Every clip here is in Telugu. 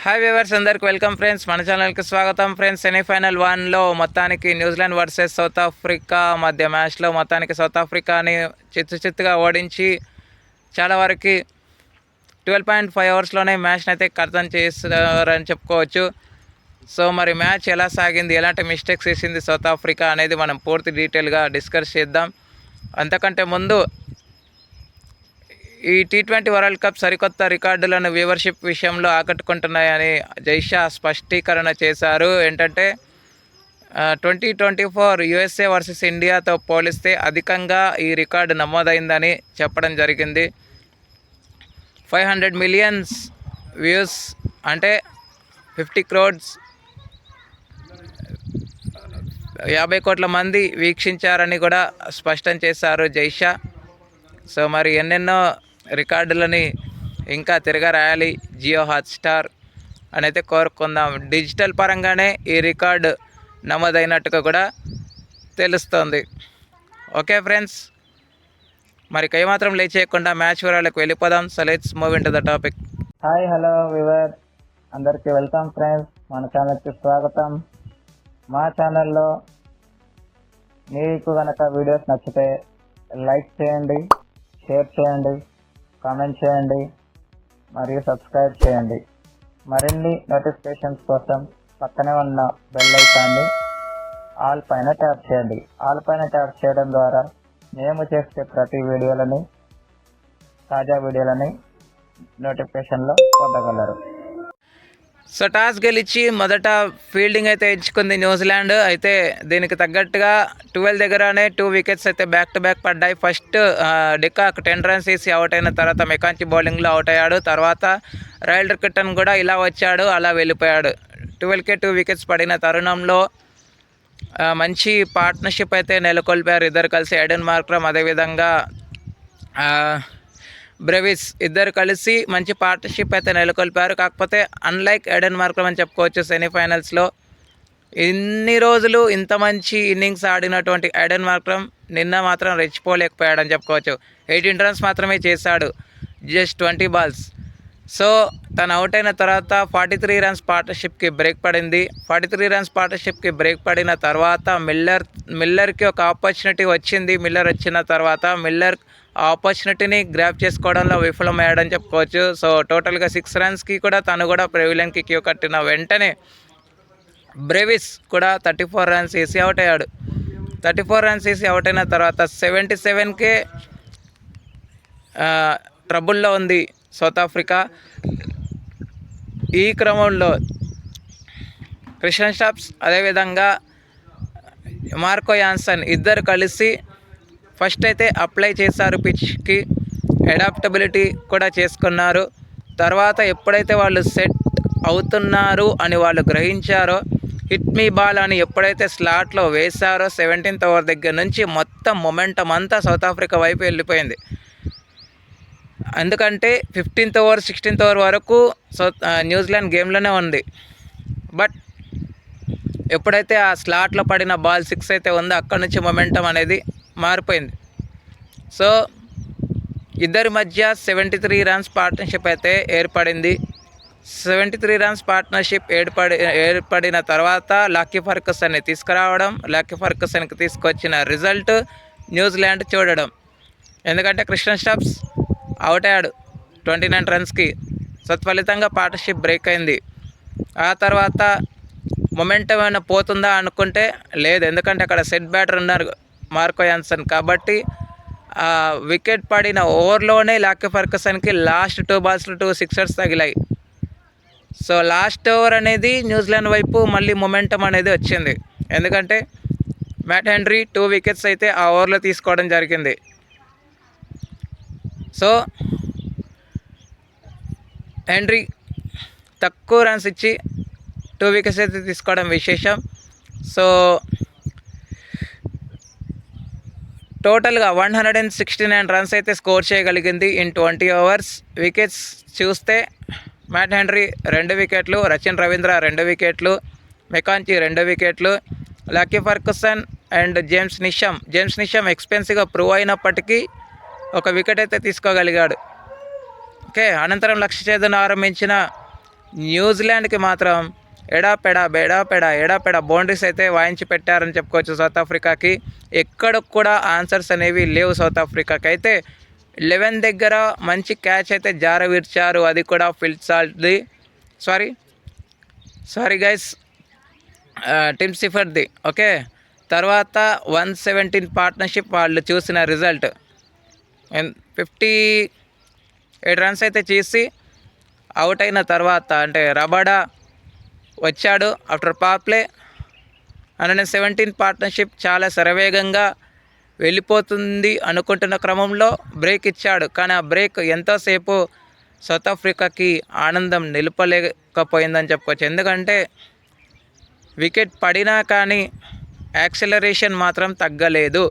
హాయ్ వ్యూవర్స్, అందరికి వెల్కమ్ ఫ్రెండ్స్. మన ఛానల్కి స్వాగతం ఫ్రెండ్స్. సెమీఫైనల్ 1లో మొత్తానికి న్యూజిలాండ్ వర్సెస్ సౌత్ ఆఫ్రికా మధ్య మ్యాచ్లో మొత్తానికి సౌత్ ఆఫ్రికాని చిత్తుగా ఓడించి చాలా వరకు 12.5 అవర్స్లోనే మ్యాచ్ని అయితే కర్తం చేస్తారని చెప్పుకోవచ్చు. సో మరి మ్యాచ్ ఎలా సాగింది, ఎలాంటి మిస్టేక్స్ చేసింది సౌత్ ఆఫ్రికా అనేది మనం పూర్తి డీటెయిల్గా డిస్కస్ చేద్దాం. అంతకంటే ముందు ఈ T20 వరల్డ్ కప్ సరికొత్త రికార్డులను వ్యూవర్షిప్ విషయంలో ఆకట్టుకుంటున్నాయని జైషా స్పష్టీకరణ చేశారు. ఏంటంటే 2024 USA వర్సెస్ ఇండియాతో పోలిస్తే అధికంగా ఈ రికార్డు నమోదైందని చెప్పడం జరిగింది. 500 మిలియన్స్ వ్యూస్ అంటే 50 crores 50 కోట్ల మంది వీక్షించారని కూడా స్పష్టం చేశారు జైషా. సో మరి ఎన్నెన్నో రికార్డులని ఇంకా తిరగరాయాలి జియో హాట్స్టార్ అని అయితే కోరుకుందాం. డిజిటల్ పరంగానే ఈ రికార్డు నమోదైనట్టుగా కూడా తెలుస్తుంది. ఓకే ఫ్రెండ్స్, మరి ఏమాత్రం లేట్ చేయకుండా మ్యాచ్ వివరాలకు వెళ్ళిపోదాం. So let's move in to the topic. Hi hello viewer, అందరికీ వెల్కమ్ ఫ్రెండ్స్. మన ఛానల్కి స్వాగతం. మా ఛానల్లో మీకు కనుక వీడియోస్ నచ్చితే లైక్ చేయండి, షేర్ చేయండి, కామెంట్ చేయండి మరియు సబ్స్క్రైబ్ చేయండి. మరిన్ని నోటిఫికేషన్స్ కోసం పక్కనే ఉన్న బెల్ ఐకాన్ని ఆల్ పైన ట్యాప్ చేయండి. ఆల్ పైన ట్యాప్ చేయడం ద్వారా మేము చేసే ప్రతి వీడియోలని, తాజా వీడియోలని నోటిఫికేషన్లో పొందగలరు. సో టాస్ గెలిచి మొదట ఫీల్డింగ్ అయితే ఎంచుకుంది న్యూజిలాండ్. అయితే దీనికి తగ్గట్టుగా 12 దగ్గరనే 2 వికెట్స్ అయితే బ్యాక్ టు బ్యాక్ పడ్డాయి. ఫస్ట్ డికాక్ 10 runs వేసి అవుట్ అయిన తర్వాత మెకాంచి బౌలింగ్లో అవుట్ అయ్యాడు. తర్వాత రైల్డర్ కిట్టన్ కూడా ఇలా వచ్చాడు, అలా వెళ్ళిపోయాడు. 12కే 2 వికెట్స్ పడిన తరుణంలో మంచి పార్ట్నర్షిప్ అయితే నెలకొల్పారు ఇద్దరు కలిసి. ఎడెన్ మార్క్రమ్ అదేవిధంగా బ్రెవిస్ ఇద్దరు కలిసి మంచి పార్ట్నర్షిప్ అయితే నెలకొల్పారు. కాకపోతే అన్లైక్ ఎడెన్ మార్క్రమ్ అని చెప్పుకోవచ్చు. సెమీఫైనల్స్లో ఇన్ని రోజులు ఇంత మంచి ఇన్నింగ్స్ ఆడినటువంటి ఎడెన్ మార్క్రమ్ నిన్న మాత్రం రెచ్చిపోలేకపోయాడని చెప్పుకోవచ్చు. 18 runs మాత్రమే చేశాడు, జస్ట్ 20 balls. సో తను అవుట్ అయిన తర్వాత 43 runs పార్ట్నర్షిప్కి బ్రేక్ పడింది. 43 runs పార్ట్నర్షిప్కి బ్రేక్ పడిన తర్వాత మిల్లర్కి ఒక ఆపర్చునిటీ వచ్చింది. మిల్లర్ వచ్చిన తర్వాత మిల్లర్ ఆపర్చునిటీని గ్రాప్ చేసుకోవడంలో విఫలమయ్యాడని చెప్పుకోవచ్చు. సో టోటల్గా 6 runsకి కూడా తను కూడా పెవిలియన్కి క్యూ కట్టిన వెంటనే బ్రెవిస్ కూడా 34 runs వేసి అవుట్ అయ్యాడు. 34 runs వేసి అవుట్ అయిన తర్వాత 77కే ట్రబుల్లో ఉంది సౌత్ ఆఫ్రికా. ఈ క్రమంలో క్రిస్టియన్ స్టాప్స్ అదేవిధంగా మార్కో యాన్సన్ ఇద్దరు కలిసి ఫస్ట్ అయితే అప్లై చేశారు పిచ్కి, అడాప్టబిలిటీ కూడా చేసుకున్నారు. తర్వాత ఎప్పుడైతే వాళ్ళు సెట్ అవుతున్నారు అని వాళ్ళు గ్రహించారో, హిట్ మీ బాల్ అని ఎప్పుడైతే స్లాట్లో వేశారో 17th over దగ్గర నుంచి మొత్తం మొమెంటం అంతా సౌత్ ఆఫ్రికా వైపు వెళ్ళిపోయింది. ఎందుకంటే 15th over 16th over వరకు న్యూజిలాండ్ గేమ్లోనే ఉంది. బట్ ఎప్పుడైతే ఆ స్లాట్లో పడిన బాల్ 6 అయితే ఉందో అక్కడ నుంచి మొమెంటం అనేది మారిపోయింది. సో ఇద్దరి మధ్య 73 runs పార్ట్నర్షిప్ అయితే ఏర్పడింది. 73 runs పార్ట్నర్షిప్ ఏర్పడిన తర్వాత లక్కీ ఫర్గసన్ని తీసుకురావడం, లక్కీ ఫర్గసన్కి తీసుకొచ్చిన రిజల్ట్ న్యూజిలాండ్ చూడడం. ఎందుకంటే క్రిస్టియన్ స్టాప్స్ అవుట్ అయ్యాడు 29 runsకి. సత్ఫలితంగా పార్ట్నర్షిప్ బ్రేక్ అయింది. ఆ తర్వాత మొమెంటం ఏమైనా పోతుందా అనుకుంటే లేదు, ఎందుకంటే అక్కడ సెట్ బ్యాటర్ ఉన్నారు మార్కో యాన్సన్. కాబట్టి వికెట్ పడిన ఓవర్లోనే లక్కీ ఫర్గసన్కి లాస్ట్ 2 balls 2 sixers తగిలాయి. సో లాస్ట్ ఓవర్ అనేది న్యూజిలాండ్ వైపు మళ్ళీ మొమెంటం అనేది వచ్చింది. ఎందుకంటే మ్యాట్ హెన్రీ 2 wickets అయితే ఆ ఓవర్లో తీసుకోవడం జరిగింది. సో హెన్రీ తక్కువ రన్స్ ఇచ్చి 2 wickets అయితే తీసుకోవడం విశేషం. సో టోటల్గా 169 runs అయితే స్కోర్ చేయగలిగింది ఇన్ 20 overs. వికెట్స్ చూస్తే Matt Henry 2 wickets, Rachin Ravindra 2 wickets, McConchie 2 wickets, Lockie Ferguson and James Neesham ఎక్స్పెన్సివ్గా ప్రూవ్ అయినప్పటికీ 1 wicket అయితే తీసుకోగలిగాడు. ఓకే, అనంతరం లక్ష్య ఛేదన ఆరంభించిన న్యూజిలాండ్కి మాత్రం ఎడాపెడా బౌండరీస్ అయితే వాయించి పెట్టారని చెప్పుకోవచ్చు సౌత్ ఆఫ్రికాకి. ఎక్కడ కూడా ఆన్సర్స్ అనేవి లేవు సౌత్ ఆఫ్రికాకి. అయితే 11 దగ్గర మంచి క్యాచ్ అయితే జారవిడ్చారు, అది కూడా ఫిల్సాల్ట్ది, సారీ గైస్, టిమ్ సిఫర్ది. ఓకే, తర్వాత 117 పార్ట్నర్షిప్ వాళ్ళు చూసిన రిజల్ట్ 58 రన్స్ అయితే చేసి అవుట్ అయిన తర్వాత, అంటే రబాడా వచ్చాడు ఆఫ్టర్ పవర్ ప్లే. 117 పార్ట్నర్షిప్ చాలా శరవేగంగా వెళ్ళిపోతుంది అనుకుంటున్న క్రమంలో బ్రేక్ ఇచ్చాడు. కానీ ఆ బ్రేక్ ఎంతోసేపు సౌత్ ఆఫ్రికాకి ఆనందం నిలపలేకపోయిందని చెప్పుకోవచ్చు. ఎందుకంటే వికెట్ పడినా కానీ యాక్సిలరేషన్ మాత్రం తగ్గలేదు.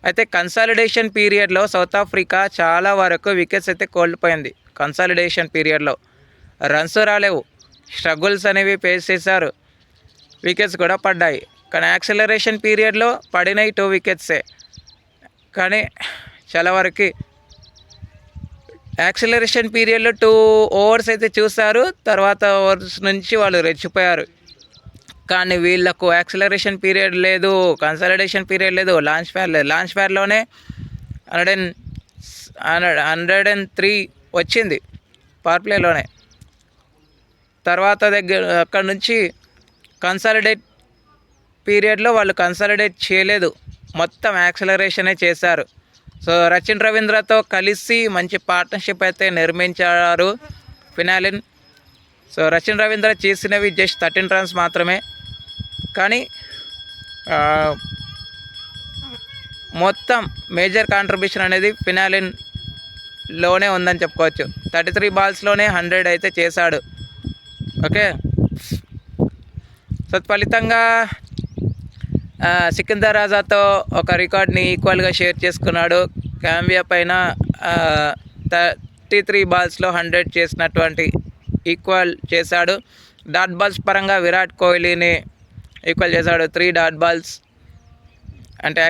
అయితే కన్సాలిడేషన్ పీరియడ్లో సౌత్ ఆఫ్రికా చాలా వరకు వికెట్స్ అయితే కోల్పోయింది. కన్సాలిడేషన్ పీరియడ్లో రన్స్ రాలేవు, స్ట్రగుల్స్ అనేవి ఫేస్ చేశారు, వికెట్స్ కూడా పడ్డాయి. కానీ యాక్సిలరేషన్ పీరియడ్లో పడినాయి 2 వికెట్సే. కానీ చాలా వరకు యాక్సిలరేషన్ పీరియడ్లో 2 ఓవర్స్ అయితే చూశారు, తర్వాత ఓవర్స్ నుంచి వాళ్ళు రెచ్చిపోయారు. కానీ వీళ్ళకు యాక్సిలరేషన్ పీరియడ్ లేదు, కన్సాలిడేషన్ పీరియడ్ లేదు, లాంచ్ ప్యాడ్లోనే 103 వచ్చింది పవర్ ప్లేలోనే. తర్వాత అక్కడ నుంచి కన్సాలిడేట్ పీరియడ్లో వాళ్ళు కన్సాలిడేట్ చేయలేదు, మొత్తం యాక్సిలరేషనే చేశారు. సో రచిన్ రవీంద్రతో కలిసి మంచి పార్ట్నర్షిప్ అయితే నిర్మించారు ఫినాలిన్. సో రచిన్ రవీంద్ర చేసినవి జస్ట్ 13 రన్స్ మాత్రమే, కానీ మొత్తం మేజర్ కాంట్రిబ్యూషన్ అనేది ఫినాలిన్లోనే ఉందని చెప్పుకోవచ్చు. 33 బాల్స్లోనే 100 అయితే చేశాడు. ఓకే, సో ఫలితంగా సికిందర్ రాజాతో ఒక రికార్డ్ని ఈక్వల్గా షేర్ చేసుకున్నాడు. కాంబియా పైన 33 బాల్స్లో 100 చేసినటువంటి ఈక్వల్ చేశాడు. డాట్ బాల్స్ పరంగా విరాట్ కోహ్లీని ఈక్వల్ చేశాడు, 3 డాట్ బాల్స్, అంటే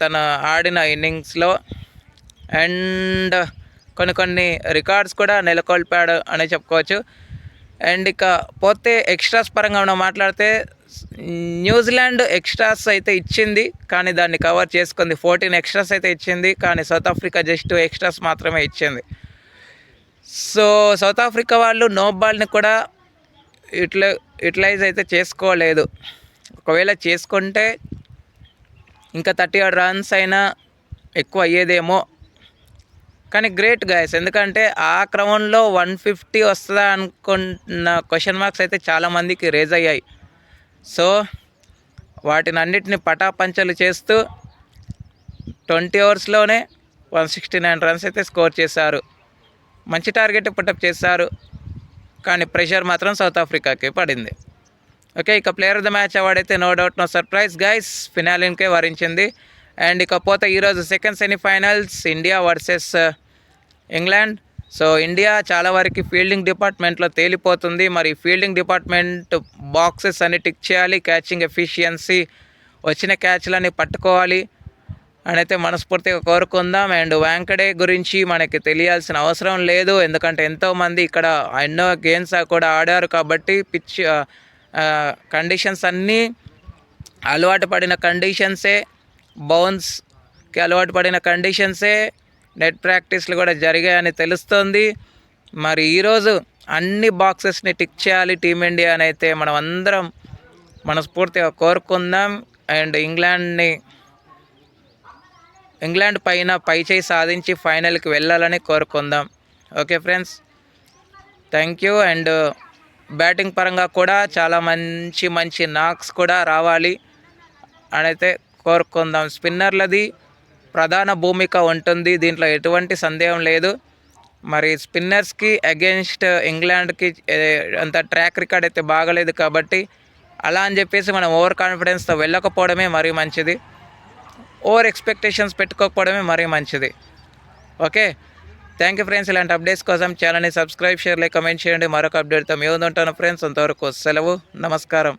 తన ఆడిన ఇన్నింగ్స్లో. అండ్ కొన్ని రికార్డ్స్ కూడా నెలకొల్పాడు అని చెప్పుకోవచ్చు. అండ్ ఇక పోతే ఎక్స్ట్రాస్ పరంగా మనం మాట్లాడితే న్యూజిలాండ్ ఎక్స్ట్రాస్ అయితే ఇచ్చింది, కానీ దాన్ని కవర్ చేసుకుంది. 14 ఎక్స్ట్రాస్ అయితే ఇచ్చింది, కానీ సౌత్ ఆఫ్రికా జస్ట్ 2 ఎక్స్ట్రాస్ మాత్రమే ఇచ్చింది. సో సౌత్ ఆఫ్రికా వాళ్ళు నో బాల్ని కూడా యూటిలైజ్ అయితే చేసుకోలేదు. ఒకవేళ చేసుకుంటే ఇంకా 38 రన్స్ అయినా ఎక్కువ అయ్యేదేమో. కానీ గ్రేట్ గైస్, ఎందుకంటే ఆ క్రమంలో 150 వస్తుందా అనుకున్న క్వశ్చన్ మార్క్స్ అయితే చాలామందికి రేజ్ అయ్యాయి. సో వాటిని అన్నిటిని పటాపంచలు చేస్తూ 20 ఓవర్స్లోనే 169 రన్స్ అయితే స్కోర్ చేశారు. మంచి టార్గెట్ పుటప్ చేశారు, కానీ ప్రెషర్ మాత్రం సౌత్ ఆఫ్రికాకి పడింది. ఓకే, ఇక player of the match award అయితే no doubt no surprise guys ఫినాలిన్కే వరించింది. అండ్ ఇకపోతే ఈరోజు second semifinals India versus England. So India చాలా వరకు ఫీల్డింగ్ డిపార్ట్మెంట్లో తేలిపోతుంది. మరి ఫీల్డింగ్ డిపార్ట్మెంట్ బాక్సెస్ అన్ని టిక్ చేయాలి, క్యాచింగ్ ఎఫిషియన్సీ, వచ్చిన క్యాచ్లని పట్టుకోవాలి అని అయితే మనస్ఫూర్తిగా కోరుకుందాం. అండ్ వాంకడే గురించి మనకి తెలియాల్సిన అవసరం లేదు, ఎందుకంటే ఎంతోమంది ఇక్కడ ఎన్నో గేమ్స్ కూడా ఆడారు కాబట్టి పిచ్ కండిషన్స్ అన్నీ అలవాటు పడిన కండిషన్సే, బౌన్స్కి అలవాటు పడిన కండిషన్సే, నెట్ ప్రాక్టీస్లు కూడా జరిగాయని తెలుస్తుంది. మరి ఈరోజు అన్ని బాక్సెస్ని టిక్ చేయాలి టీమిండియా అని అయితే మనం అందరం మనస్ఫూర్తిగా కోరుకుందాం. అండ్ ఇంగ్లాండ్ పైన పైచేయి సాధించి ఫైనల్కి వెళ్ళాలని కోరుకుందాం. Okay friends, thank you. And batting పరంగా కూడా చాలా మంచి నాక్స్ కూడా రావాలి అని అయితే కోరుకుందాం. స్పిన్నర్లది ప్రధాన భూమిక ఉంటుంది, దీంట్లో ఎటువంటి సందేహం లేదు. మరి స్పిన్నర్స్కి అగెన్స్ట్ ఇంగ్లాండ్కి అంత ట్రాక్ రికార్డ్ అయితే బాగలేదు కాబట్టి అలా అని చెప్పేసి మనం ఓవర్ కాన్ఫిడెన్స్తో వెళ్ళకపోవడమే మరీ మంచిది, ఓవర్ ఎక్స్పెక్టేషన్స్ పెట్టుకోకపోవడమే మరీ మంచిది. Okay, thank you friends. ఇలాంటి అప్డేట్స్ కోసం ఛానల్ని సబ్స్క్రైబ్, షేర్, లైక్, కమెంట్ చేయండి. మరొక అప్డేట్తో మీ ముందు ఉంటాను ఫ్రెండ్స్. అంతవరకు సెలవు, నమస్కారం.